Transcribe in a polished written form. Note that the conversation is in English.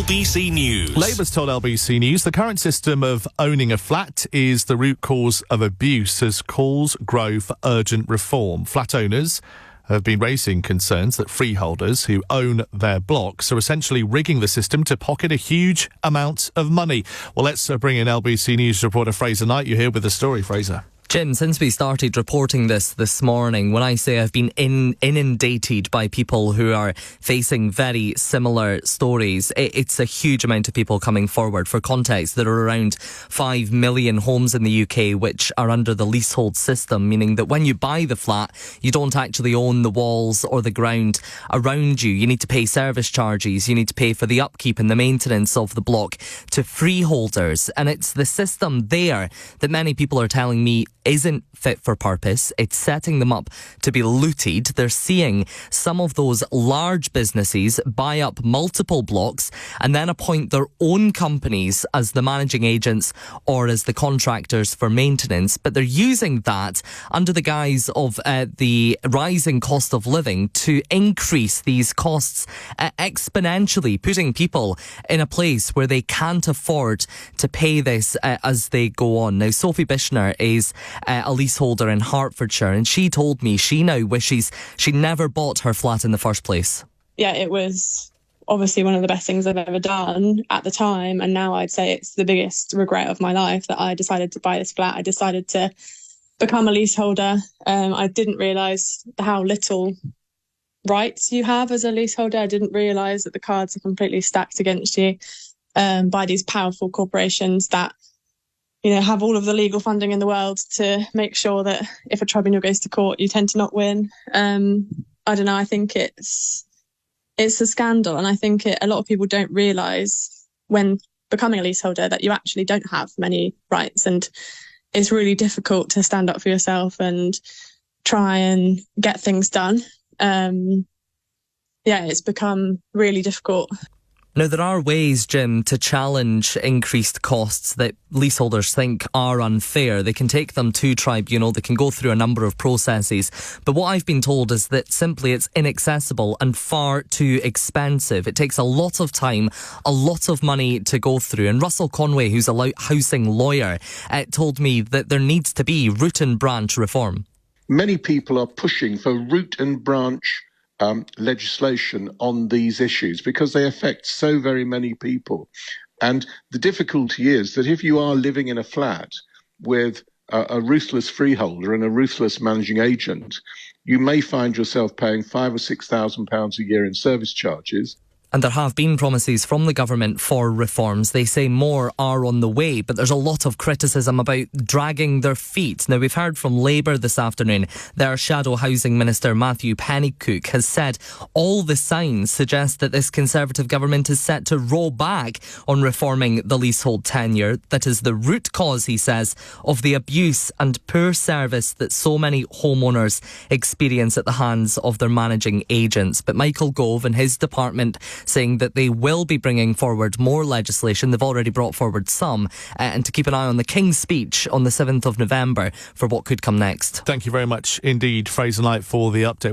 LBC News. Labour's told LBC News the current system of owning a flat is the root cause of abuse as calls grow for urgent reform. Flat owners have been raising concerns that freeholders who own their blocks are essentially rigging the system to pocket a huge amount of money. Well, let's bring in LBC News reporter Fraser Knight. You're here with the story, Fraser. Jim, since we started reporting this morning, when I say I've been inundated by people who are facing very similar stories, it's a huge amount of people coming forward. For context, there are around 5 million homes in the UK which are under the leasehold system, meaning that when you buy the flat, you don't actually own the walls or the ground around you. You need to pay service charges, you need to pay for the upkeep and the maintenance of the block to freeholders. And it's the system there that many people are telling me isn't fit for purpose. It's setting them up to be looted. They're seeing some of those large businesses buy up multiple blocks and then appoint their own companies as the managing agents or as the contractors for maintenance. But they're using that under the guise of the rising cost of living to increase these costs exponentially, putting people in a place where they can't afford to pay this as they go on. Now, Sophie Bishner is a leaseholder in Hertfordshire, and she told me she now wishes she never bought her flat in the first place. Yeah, it was obviously one of the best things I've ever done at the time, and now I'd say it's the biggest regret of my life that I decided to buy this flat. I decided to become a leaseholder. I didn't realise how little rights you have as a leaseholder. I didn't realise that the cards are completely stacked against you by these powerful corporations that have all of the legal funding in the world to make sure that if a tribunal goes to court, you tend to not win. I don't know. I think it's a scandal. And I think a lot of people don't realise when becoming a leaseholder that you actually don't have many rights. And it's really difficult to stand up for yourself and try and get things done. It's become really difficult. Now, there are ways, Jim, to challenge increased costs that leaseholders think are unfair. They can take them to tribunal, they can go through a number of processes. But what I've been told is that simply it's inaccessible and far too expensive. It takes a lot of time, a lot of money to go through. And Russell Conway, who's a housing lawyer, told me that there needs to be root and branch reform. Many people are pushing for root and branch legislation on these issues because they affect so very many people. And the difficulty is that if you are living in a flat with a ruthless freeholder and a ruthless managing agent, you may find yourself paying £5,000 or £6,000 a year in service charges. And there have been promises from the government for reforms. They say more are on the way, but there's a lot of criticism about dragging their feet. Now, we've heard from Labour this afternoon. Their Shadow Housing Minister, Matthew Pennycook, has said all the signs suggest that this Conservative government is set to roll back on reforming the leasehold tenure. That is the root cause, he says, of the abuse and poor service that so many homeowners experience at the hands of their managing agents. But Michael Gove and his department saying that they will be bringing forward more legislation. They've already brought forward some, and to keep an eye on the King's speech on the 7th of November for what could come next. Thank you very much indeed, Fraser Knight, for the update.